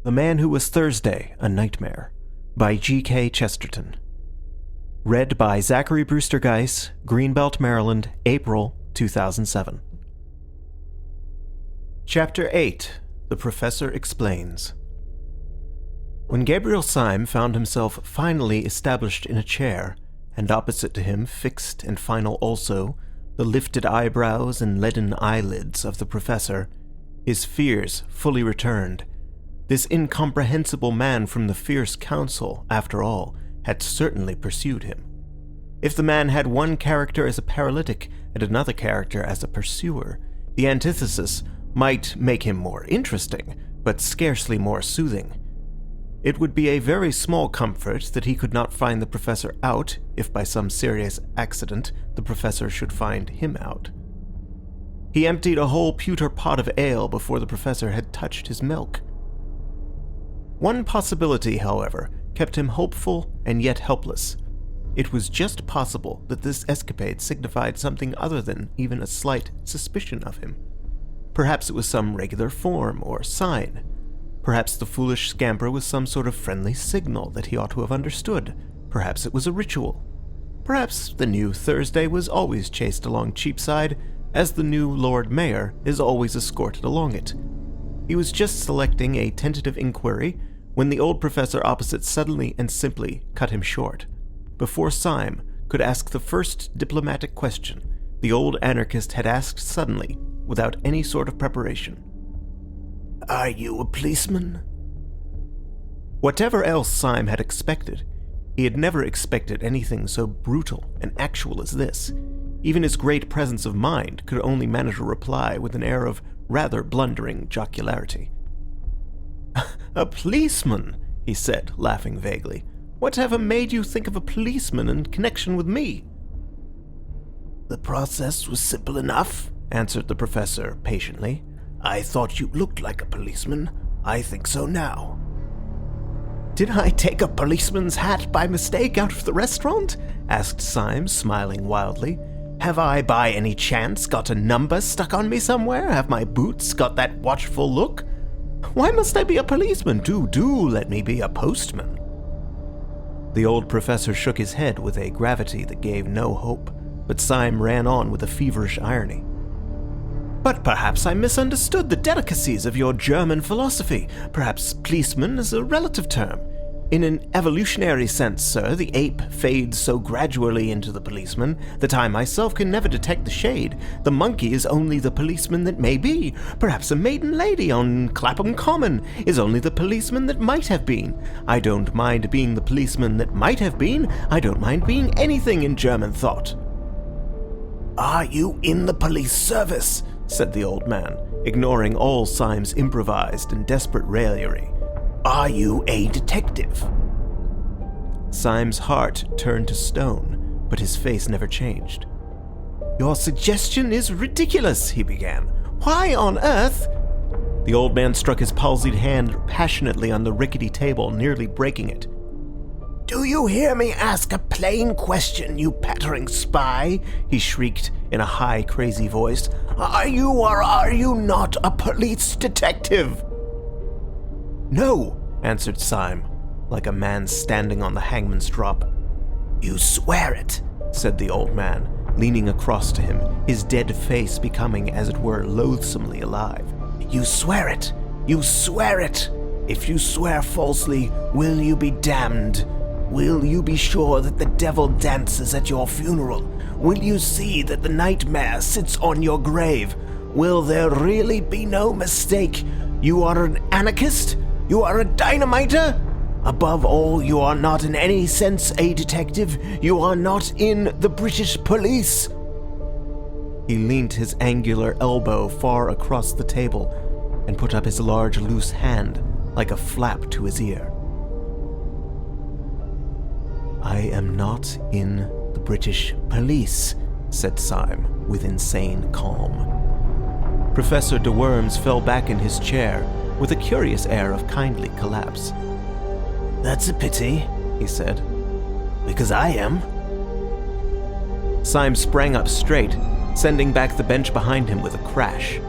The Man Who Was Thursday, A Nightmare, by GK Chesterton. Read by Zachary Brewster Geiss, Greenbelt, Maryland, April 2007. Chapter 8. The Professor Explains. When Gabriel Syme found himself finally established in a chair, and opposite to him, fixed and final also, the lifted eyebrows and leaden eyelids of the professor, his fears fully returned. This incomprehensible man from the fierce council, after all, had certainly pursued him. If the man had one character as a paralytic and another character as a pursuer, the antithesis might make him more interesting, but scarcely more soothing. It would be a very small comfort that he could not find the professor out if by some serious accident the professor should find him out. He emptied a whole pewter pot of ale before the professor had touched his milk. One possibility, however, kept him hopeful and yet helpless. It was just possible that this escapade signified something other than even a slight suspicion of him. Perhaps it was some regular form or sign. Perhaps the foolish scamper was some sort of friendly signal that he ought to have understood. Perhaps it was a ritual. Perhaps the new Thursday was always chased along Cheapside, as the new Lord Mayor is always escorted along it. He was just selecting a tentative inquiry when the old professor opposite suddenly and simply cut him short. Before Syme could ask the first diplomatic question, the old anarchist had asked suddenly, without any sort of preparation, "Are you a policeman?" Whatever else Syme had expected, he had never expected anything so brutal and actual as this. Even his great presence of mind could only manage a reply with an air of rather blundering jocularity. "A policeman," he said, laughing vaguely. "Whatever made you think of a policeman in connection with me?" "The process was simple enough," answered the professor patiently. "I thought you looked like a policeman. I think so now." "Did I take a policeman's hat by mistake out of the restaurant?" asked Syme, smiling wildly. "Have I by any chance got a number stuck on me somewhere? Have my boots got that watchful look? Why must I be a policeman? Do let me be a postman." The old professor shook his head with a gravity that gave no hope, but Syme ran on with a feverish irony. "But perhaps I misunderstood the delicacies of your German philosophy. Perhaps policeman is a relative term. In an evolutionary sense, sir, the ape fades so gradually into the policeman that I myself can never detect the shade. The monkey is only the policeman that may be. Perhaps a maiden lady on Clapham Common is only the policeman that might have been. I don't mind being the policeman that might have been. I don't mind being anything in German thought." "Are you in the police service?" said the old man, ignoring all Syme's improvised and desperate raillery. "Are you a detective?" Syme's heart turned to stone, but his face never changed. "Your suggestion is ridiculous," he began. "Why on earth—" The old man struck his palsied hand passionately on the rickety table, nearly breaking it. "Do you hear me ask a plain question, you pattering spy?" he shrieked in a high, crazy voice. "Are you or are you not a police detective?" "No," answered Syme, like a man standing on the hangman's drop. "You swear it," said the old man, leaning across to him, his dead face becoming, as it were, loathsomely alive. "You swear it! You swear it! If you swear falsely, will you be damned? Will you be sure that the devil dances at your funeral? Will you see that the nightmare sits on your grave? Will there really be no mistake? You are an anarchist? You are a dynamiter? Above all, you are not in any sense a detective. You are not in the British police." He leant his angular elbow far across the table and put up his large loose hand like a flap to his ear. "I am not in the British police," said Syme with insane calm. Professor de Worms fell back in his chair with a curious air of kindly collapse. "That's a pity," he said, "because I am." Syme sprang up straight, sending back the bench behind him with a crash.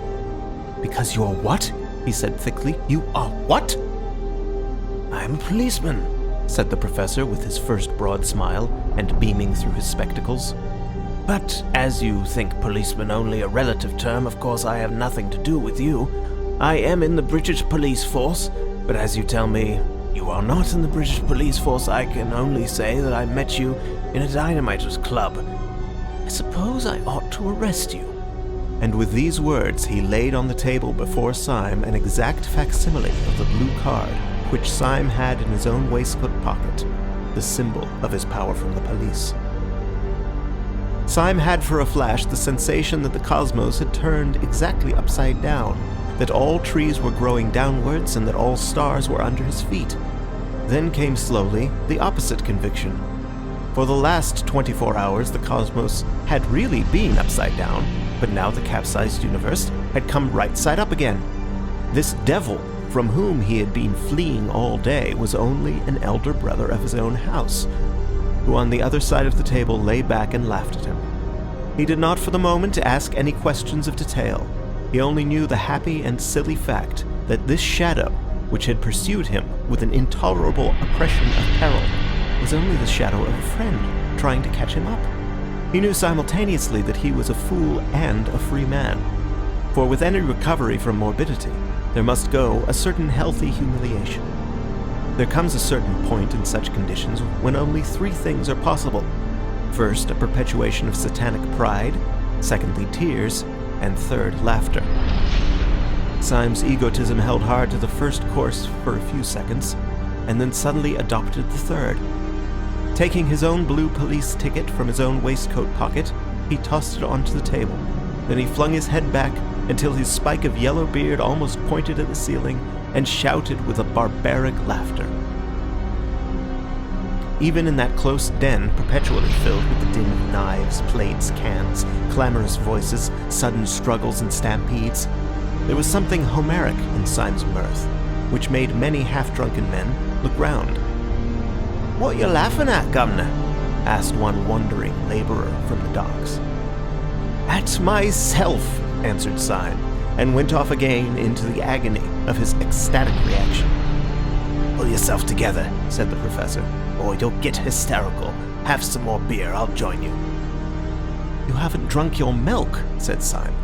"Because you're what?" he said thickly. "You are what?" I'm a policeman, said the professor with his first broad smile and beaming through his spectacles. But as you think policeman only a relative term, of course I have nothing to do with you. I am in the British police force, but as you tell me you are not in the British police force, I can only say that I met you in a dynamiters club. I suppose I ought to arrest you. And with these words he laid on the table before Syme an exact facsimile of the blue card which Syme had in his own waistcoat pocket, the symbol of his power from the police. Syme had for a flash the sensation that the cosmos had turned exactly upside down, that all trees were growing downwards and that all stars were under his feet. Then came slowly the opposite conviction. For the last 24 hours the cosmos had really been upside down, but now the capsized universe had come right side up again. This devil from whom he had been fleeing all day was only an elder brother of his own house, who on the other side of the table lay back and laughed at him. He did not for the moment ask any questions of detail. He only knew the happy and silly fact that this shadow, which had pursued him with an intolerable oppression of peril, was only the shadow of a friend trying to catch him up. He knew simultaneously that he was a fool and a free man, for with any recovery from morbidity, there must go a certain healthy humiliation. There comes a certain point in such conditions when only three things are possible. First, a perpetuation of satanic pride, secondly, tears, and third, laughter. Syme's egotism held hard to the first course for a few seconds, and then suddenly adopted the third. Taking his own blue police ticket from his own waistcoat pocket, he tossed it onto the table. Then he flung his head back until his spike of yellow beard almost pointed at the ceiling and shouted with a barbaric laughter. Even in that close den, perpetually filled with the din of knives, plates, cans, clamorous voices, sudden struggles and stampedes, there was something Homeric in Syme's mirth, which made many half-drunken men look round. "What you laughing at, governor?" asked one wondering laborer from the docks. "At myself," answered Syme, and went off again into the agony of his ecstatic reaction. "Pull yourself together," said the professor, "or you'll get hysterical. Have some more beer, I'll join you." "You haven't drunk your milk," said Syme.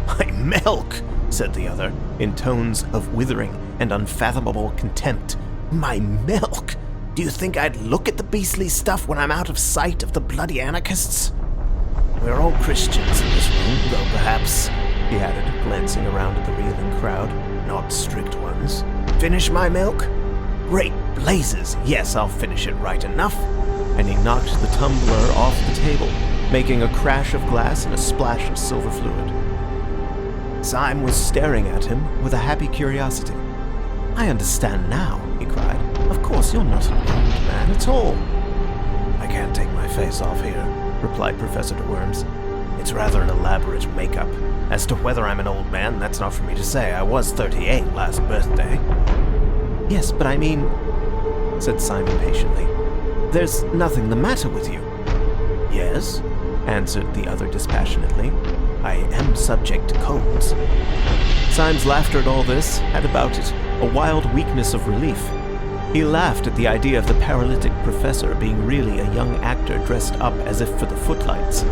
"My milk?" said the other, in tones of withering and unfathomable contempt. "My milk? Do you think I'd look at the beastly stuff when I'm out of sight of the bloody anarchists? We're all Christians in this room, though perhaps," he added, glancing around at the reeling crowd, "not strict ones. Finish my milk? Great blazes! Yes, I'll finish it right enough." And he knocked the tumbler off the table, making a crash of glass and a splash of silver fluid. Syme was staring at him with a happy curiosity. "I understand now," he cried. "Of course you're not an old man at all." "I can't take my face off here," replied Professor de Worms. "It's rather an elaborate make-up. As to whether I'm an old man, that's not for me to say. I was 38 last birthday." "Yes, but I mean," said Syme impatiently, "there's nothing the matter with you." "Yes," answered the other dispassionately. "I am subject to colds." Syme's laughter at all this had about it a wild weakness of relief. He laughed at the idea of the paralytic professor being really a young actor dressed up as if for the footlights,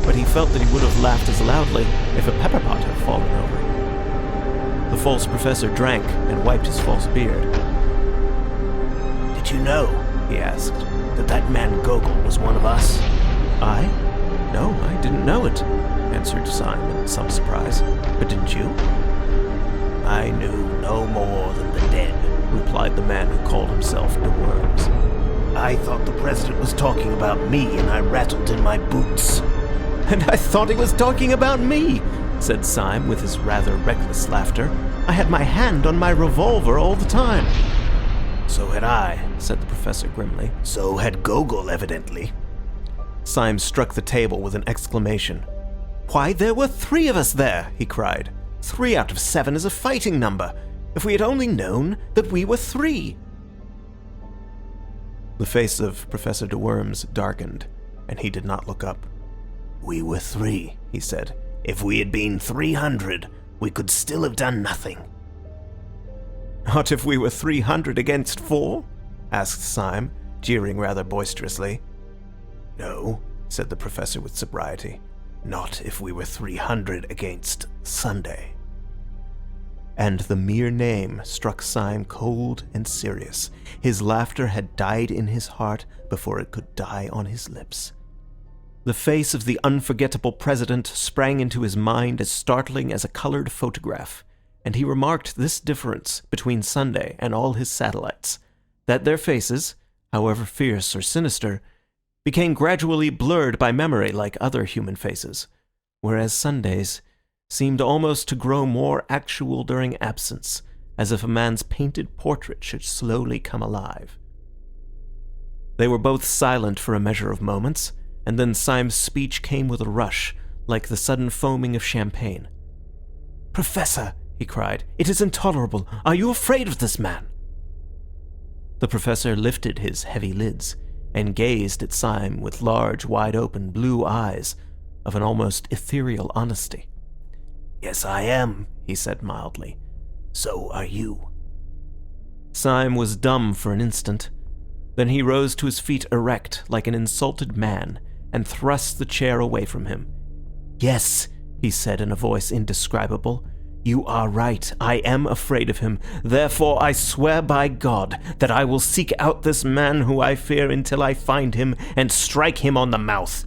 but he felt that he would have laughed as loudly if a pepper pot had fallen over. The false professor drank and wiped his false beard. "Did you know," he asked, that man Gogol was one of us?" "I? No, I didn't know it," answered Syme in some surprise. "But didn't you?" "I knew no more than the dead," replied the man who called himself de Worms. "I thought the president was talking about me, and I rattled in my boots." "And I thought he was talking about me," said Syme with his rather reckless laughter. "I had my hand on my revolver all the time." "So had I," said the professor grimly. "So had Gogol, evidently." Syme struck the table with an exclamation. "Why, there were 3 of us there!" he cried. 3 out of 7 is a fighting number. If we had only known that we were 3. The face of Professor de Worms darkened, and he did not look up. "We were 3, he said. "If we had been 300, we could still have done nothing." Not if we were 300 against 4? Asked Syme, jeering rather boisterously. No, said the professor with sobriety. Not if we were 300 against Sunday. And the mere name struck Syme cold and serious. His laughter had died in his heart before it could die on his lips. The face of the unforgettable president sprang into his mind as startling as a colored photograph, and he remarked this difference between Sunday and all his satellites, that their faces, however fierce or sinister, became gradually blurred by memory like other human faces, whereas Sunday's seemed almost to grow more actual during absence, as if a man's painted portrait should slowly come alive. They were both silent for a measure of moments, and then Syme's speech came with a rush, like the sudden foaming of champagne. "Professor," he cried, "it is intolerable. Are you afraid of this man?" The professor lifted his heavy lids and gazed at Syme with large, wide-open blue eyes of an almost ethereal honesty. "Yes, I am," he said mildly. "So are you." Syme was dumb for an instant. Then he rose to his feet erect like an insulted man and thrust the chair away from him. "Yes," he said in a voice indescribable, "you are right. I am afraid of him. Therefore I swear by God that I will seek out this man who I fear until I find him and strike him on the mouth.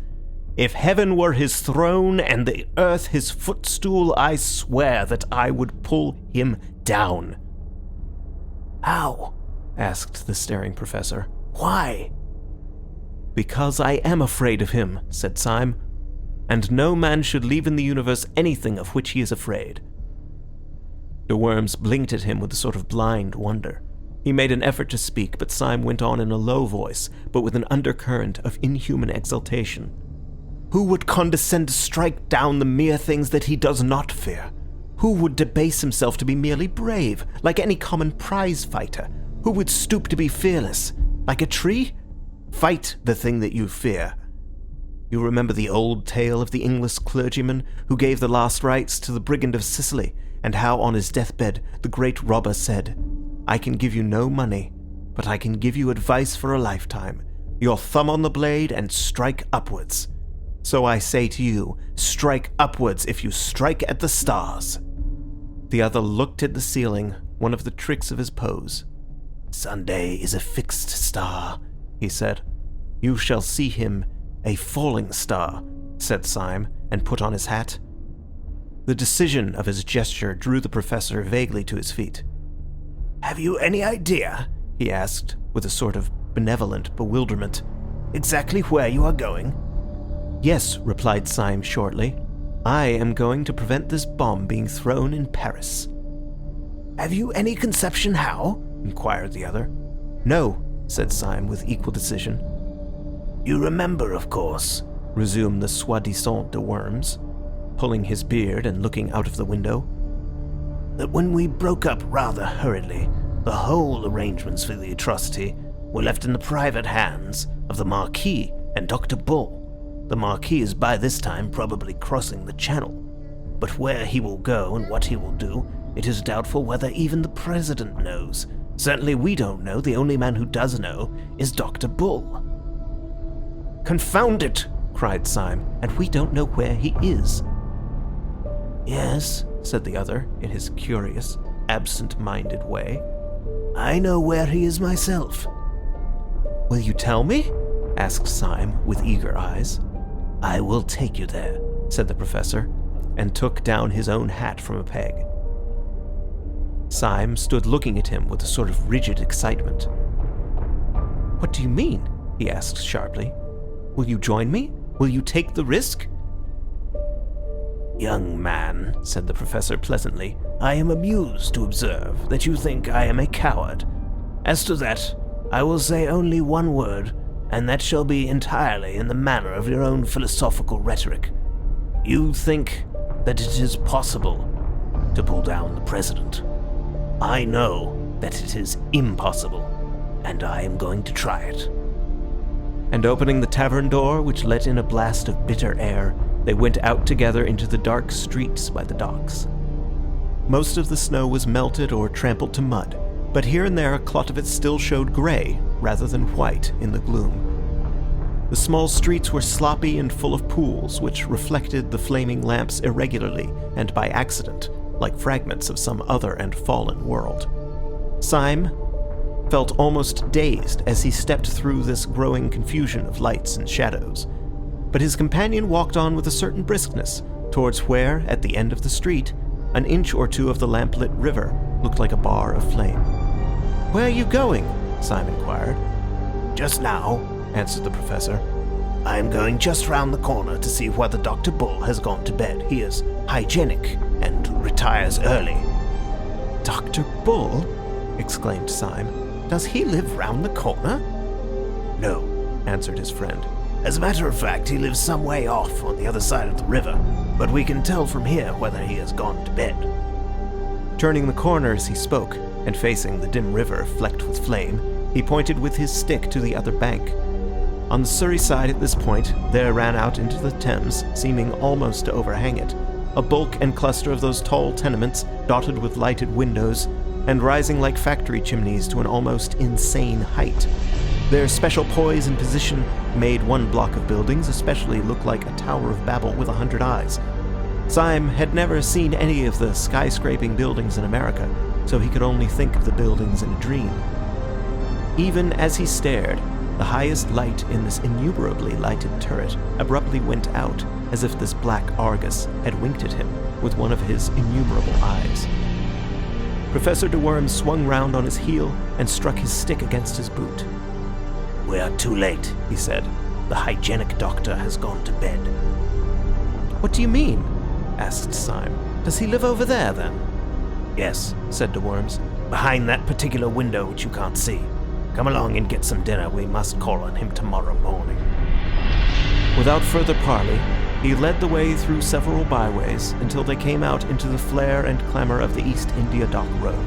If heaven were his throne and the earth his footstool, I swear that I would pull him down." "How?" asked the staring professor. "Why?" "Because I am afraid of him," said Syme, "and no man should leave in the universe anything of which he is afraid." De Worms blinked at him with a sort of blind wonder. He made an effort to speak, but Syme went on in a low voice, but with an undercurrent of inhuman exultation. "Who would condescend to strike down the mere things that he does not fear? Who would debase himself to be merely brave, like any common prize fighter? Who would stoop to be fearless, like a tree? Fight the thing that you fear. You remember the old tale of the English clergyman who gave the last rites to the brigand of Sicily, and how on his deathbed the great robber said, 'I can give you no money, but I can give you advice for a lifetime. Your thumb on the blade and strike upwards.' So I say to you, strike upwards if you strike at the stars." The other looked at the ceiling, one of the tricks of his pose. "Sunday is a fixed star," he said. "You shall see him a falling star," said Syme, and put on his hat. The decision of his gesture drew the professor vaguely to his feet. "Have you any idea," he asked, with a sort of benevolent bewilderment, "exactly where you are going?" "Yes," replied Syme shortly. "I am going to prevent this bomb being thrown in Paris." "Have you any conception how?" inquired the other. "No," said Syme with equal decision. "You remember, of course," resumed the soi-disant de Worms, pulling his beard and looking out of the window, "that when we broke up rather hurriedly, the whole arrangements for the atrocity were left in the private hands of the Marquis and Dr. Bull. The Marquis is by this time probably crossing the Channel, but where he will go and what he will do, it is doubtful whether even the President knows. Certainly we don't know. The only man who does know is Dr. Bull." "Confound it!" cried Syme, "and we don't know where he is." "Yes," said the other, in his curious, absent-minded way. "I know where he is myself." "Will you tell me?" asked Syme, with eager eyes. "I will take you there," said the professor, and took down his own hat from a peg. Syme stood looking at him with a sort of rigid excitement. "What do you mean?" he asked sharply. "Will you join me? Will you take the risk?" "Young man," said the professor pleasantly, "I am amused to observe that you think I am a coward. As to that, I will say only one word, and that shall be entirely in the manner of your own philosophical rhetoric. You think that it is possible to pull down the president. I know that it is impossible, and I am going to try it." And opening the tavern door, which let in a blast of bitter air, they went out together into the dark streets by the docks. Most of the snow was melted or trampled to mud, but here and there a clot of it still showed grey rather than white in the gloom. The small streets were sloppy and full of pools, which reflected the flaming lamps irregularly and by accident, like fragments of some other and fallen world. Syme felt almost dazed as he stepped through this growing confusion of lights and shadows, but his companion walked on with a certain briskness towards where, at the end of the street, an inch or two of the lamplit river looked like a bar of flame. "Where are you going?" Syme inquired. "Just now," answered the professor. "I am going just round the corner to see whether Dr. Bull has gone to bed. He is hygienic and retires early." "Dr. Bull?" exclaimed Syme. "Does he live round the corner?" "No," answered his friend. "As a matter of fact, he lives some way off on the other side of the river, but we can tell from here whether he has gone to bed." Turning the corner as he spoke, and facing the dim river flecked with flame, he pointed with his stick to the other bank. On the Surrey side at this point, there ran out into the Thames, seeming almost to overhang it, a bulk and cluster of those tall tenements dotted with lighted windows, and rising like factory chimneys to an almost insane height. Their special poise and position made one block of buildings especially look like a Tower of Babel with 100 eyes. Syme had never seen any of the skyscraping buildings in America, so he could only think of the buildings in a dream. Even as he stared, the highest light in this innumerably lighted turret abruptly went out, as if this black Argus had winked at him with one of his innumerable eyes. Professor de Worm swung round on his heel and struck his stick against his boot. "We are too late," he said. "The hygienic doctor has gone to bed." "What do you mean?" asked Syme. "Does he live over there, then?" "Yes," said de Worms, "behind that particular window which you can't see. Come along and get some dinner. We must call on him tomorrow morning." Without further parley, he led the way through several byways until they came out into the flare and clamour of the East India Dock Road.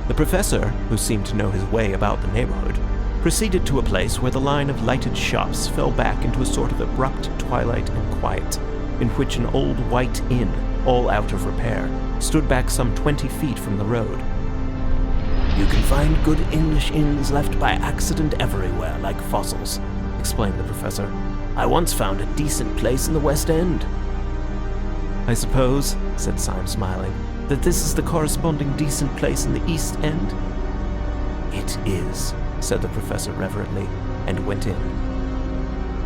The professor, who seemed to know his way about the neighbourhood, proceeded to a place where the line of lighted shops fell back into a sort of abrupt twilight and quiet, in which an old white inn, all out of repair, stood back some 20 feet from the road. "You can find good English inns left by accident everywhere, like fossils," explained the professor. "I once found a decent place in the West End." "I suppose," said Syme, smiling, "that this is the corresponding decent place in the East End?" "It is," said the professor reverently, and went in.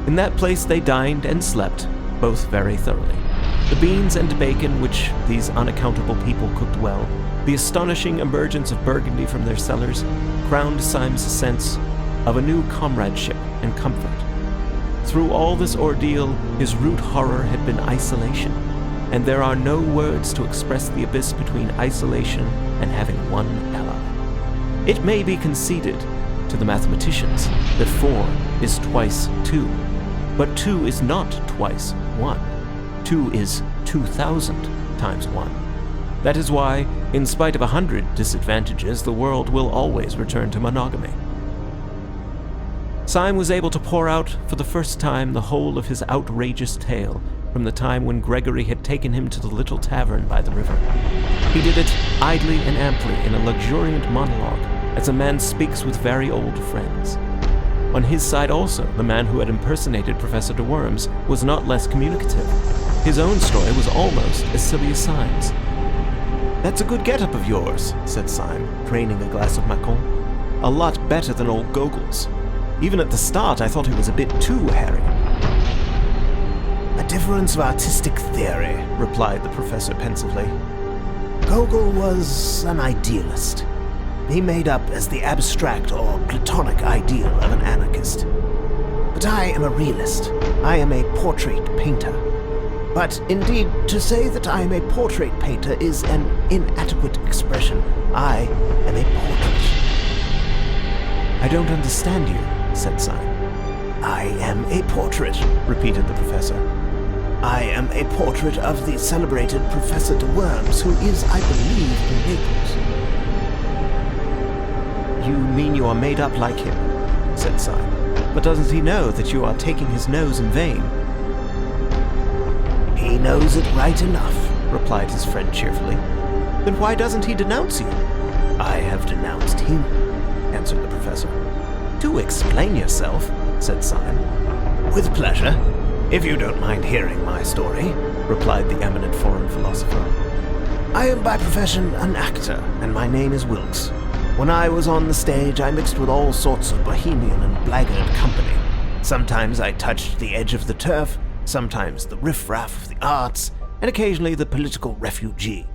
In that place they dined and slept, both very thoroughly. The beans and bacon which these unaccountable people cooked well, the astonishing emergence of Burgundy from their cellars, crowned Syme's sense of a new comradeship and comfort. Through all this ordeal, his root horror had been isolation, and there are no words to express the abyss between isolation and having one ally. It may be conceded to the mathematicians that 4 is twice 2, but 2 is not twice 1. 2 is 2,000 times 1. That is why, in spite of 100 disadvantages, the world will always return to monogamy. Syme was able to pour out for the first time the whole of his outrageous tale from the time when Gregory had taken him to the little tavern by the river. He did it idly and amply in a luxuriant monologue, as a man speaks with very old friends. On his side also, the man who had impersonated Professor de Worms was not less communicative. His own story was almost as silly as Syme's. "That's a good get-up of yours," said Syme, draining a glass of Macon. "A lot better than old Gogol's. Even at the start I thought he was a bit too hairy." "A difference of artistic theory," replied the professor pensively. "Gogol was an idealist. He made up as the abstract or platonic ideal of an anarchist. But I am a realist. I am a portrait painter. But indeed, to say that I am a portrait painter is an inadequate expression. I am a portrait." "I don't understand you," said Syme. "I am a portrait," repeated the professor. "I am a portrait of the celebrated Professor de Worms, who is, I believe, in Naples." "You mean you are made up like him," said Syme. "But doesn't he know that you are taking his nose in vain?" "He knows it right enough," replied his friend cheerfully. "Then why doesn't he denounce you?" I have denounced him, answered the professor. Do explain yourself, said Syme. With pleasure, if you don't mind hearing my story, replied the eminent foreign philosopher. I am by profession an actor, and my name is Wilkes. When I was on the stage, I mixed with all sorts of bohemian and blackguard company. Sometimes I touched the edge of the turf, sometimes the riffraff of the arts, and occasionally the political refugee.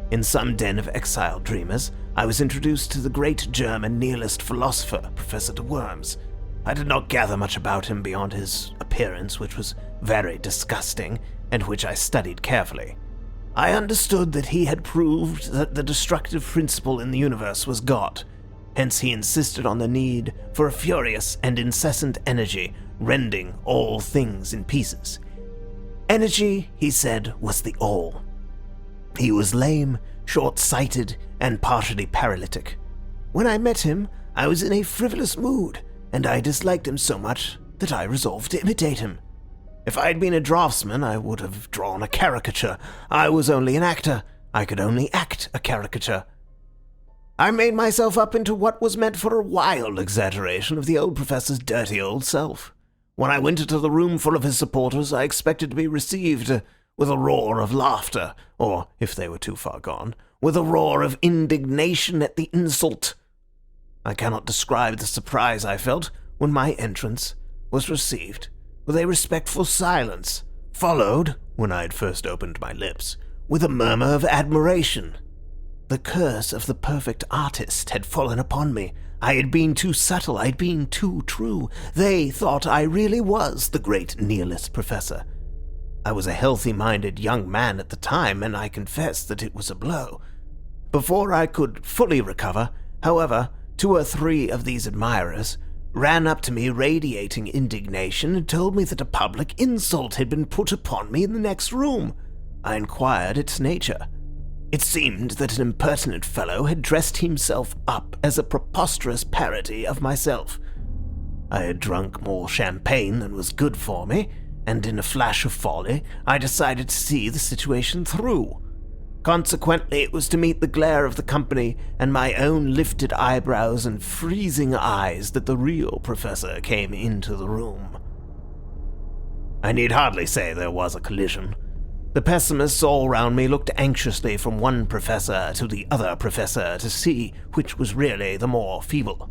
In some den of exiled dreamers, I was introduced to the great German nihilist philosopher, Professor de Worms. I did not gather much about him beyond his appearance, which was very disgusting, and which I studied carefully. I understood that he had proved that the destructive principle in the universe was God. Hence he insisted on the need for a furious and incessant energy, rending all things in pieces. Energy, he said, was the all. He was lame, short-sighted, and partially paralytic. When I met him, I was in a frivolous mood, and I disliked him so much that I resolved to imitate him. If I had been a draftsman, I would have drawn a caricature. I was only an actor. I could only act a caricature. I made myself up into what was meant for a wild exaggeration of the old professor's dirty old self. When I went into the room full of his supporters, I expected to be received with a roar of laughter, or, if they were too far gone, with a roar of indignation at the insult. I cannot describe the surprise I felt when my entrance was received with a respectful silence, followed, when I had first opened my lips, with a murmur of admiration. The curse of the perfect artist had fallen upon me. I had been too subtle, I had been too true. They thought I really was the great nihilist professor. I was a healthy-minded young man at the time, and I confess that it was a blow. Before I could fully recover, however, 2 or 3 of these admirers ran up to me radiating indignation and told me that a public insult had been put upon me in the next room. I inquired its nature. It seemed that an impertinent fellow had dressed himself up as a preposterous parody of myself. I had drunk more champagne than was good for me, and in a flash of folly, I decided to see the situation through. Consequently, it was to meet the glare of the company and my own lifted eyebrows and freezing eyes that the real professor came into the room. I need hardly say there was a collision. The pessimists all round me looked anxiously from one professor to the other professor to see which was really the more feeble.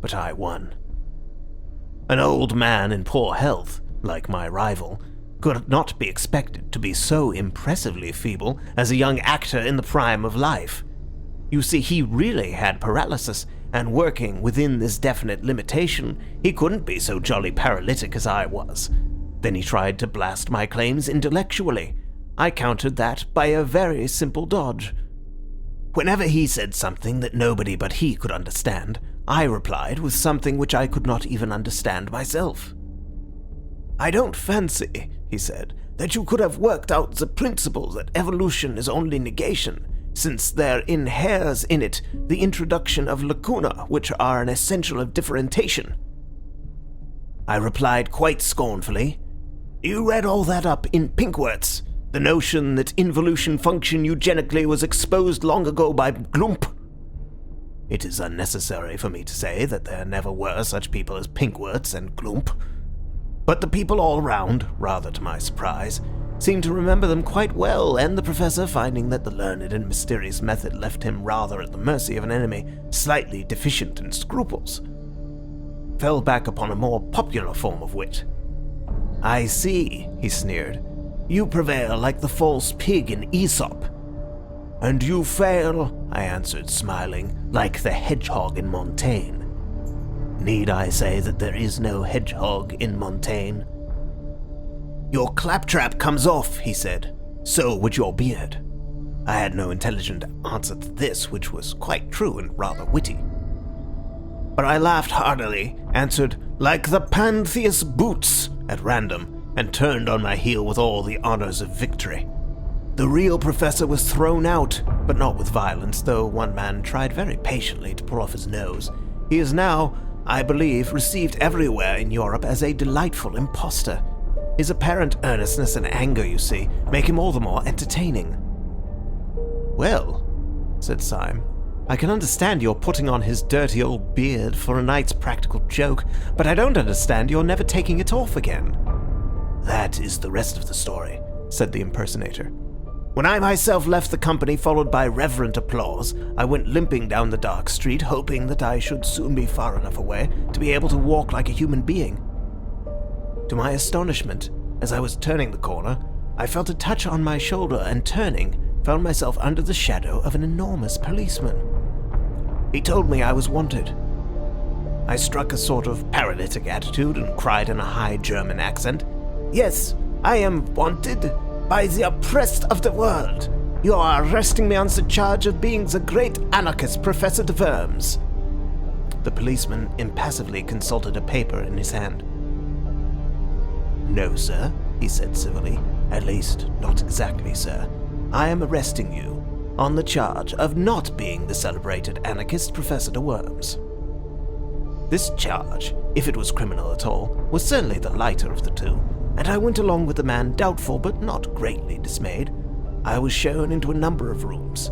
But I won. An old man in poor health, like my rival, could not be expected to be so impressively feeble as a young actor in the prime of life. You see, he really had paralysis, and working within this definite limitation, he couldn't be so jolly paralytic as I was. Then he tried to blast my claims intellectually. I countered that by a very simple dodge. Whenever he said something that nobody but he could understand, I replied with something which I could not even understand myself. I don't fancy, he said, that you could have worked out the principle that evolution is only negation, since there inheres in it the introduction of lacuna, which are an essential of differentiation. I replied quite scornfully, You read all that up in Pinkworts. The notion that involution function eugenically was exposed long ago by Glump. It is unnecessary for me to say that there never were such people as Pinkworts and Glump. But the people all round, rather to my surprise, seemed to remember them quite well, and the professor, finding that the learned and mysterious method left him rather at the mercy of an enemy slightly deficient in scruples, fell back upon a more popular form of wit. I see, he sneered. You prevail like the false pig in Aesop. And you fail, I answered, smiling, like the hedgehog in Montaigne. Need I say that there is no hedgehog in Montaigne? Your claptrap comes off, he said. So would your beard. I had no intelligent answer to this, which was quite true and rather witty. But I laughed heartily, answered, like the Pantheus boots, at random, and turned on my heel with all the honors of victory. The real professor was thrown out, but not with violence, though one man tried very patiently to pull off his nose. He is now, I believe, received everywhere in Europe as a delightful impostor. His apparent earnestness and anger, you see, make him all the more entertaining. Well, said Syme, I can understand your putting on his dirty old beard for a night's practical joke, but I don't understand your never taking it off again." "That is the rest of the story," said the impersonator. "When I myself left the company followed by reverent applause, I went limping down the dark street, hoping that I should soon be far enough away to be able to walk like a human being. To my astonishment, as I was turning the corner, I felt a touch on my shoulder and turning, found myself under the shadow of an enormous policeman. He told me I was wanted. I struck a sort of paralytic attitude and cried in a high German accent, 'Yes, I am wanted by the oppressed of the world. You are arresting me on the charge of being the great anarchist Professor de Worms.' The policeman impassively consulted a paper in his hand. 'No, sir,' he said civilly. 'At least, not exactly, sir. I am arresting you on the charge of not being the celebrated anarchist Professor de Worms.' This charge, if it was criminal at all, was certainly the lighter of the two, and I went along with the man doubtful but not greatly dismayed. I was shown into a number of rooms,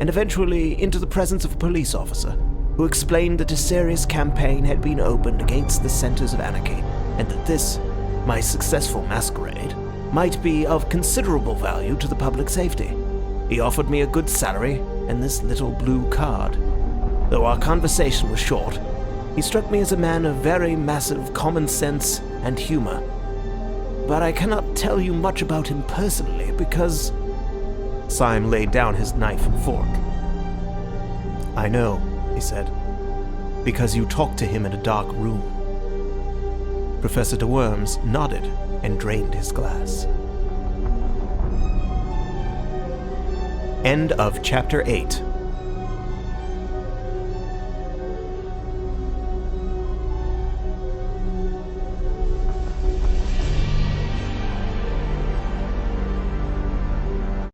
and eventually into the presence of a police officer, who explained that a serious campaign had been opened against the centers of anarchy, and that this, my successful masquerade, might be of considerable value to the public safety. He offered me a good salary and this little blue card. Though our conversation was short, he struck me as a man of very massive common sense and humor. But I cannot tell you much about him personally because..." Syme laid down his knife and fork. "I know," he said, "because you talked to him in a dark room." Professor de Worms nodded and drained his glass. End of Chapter 8.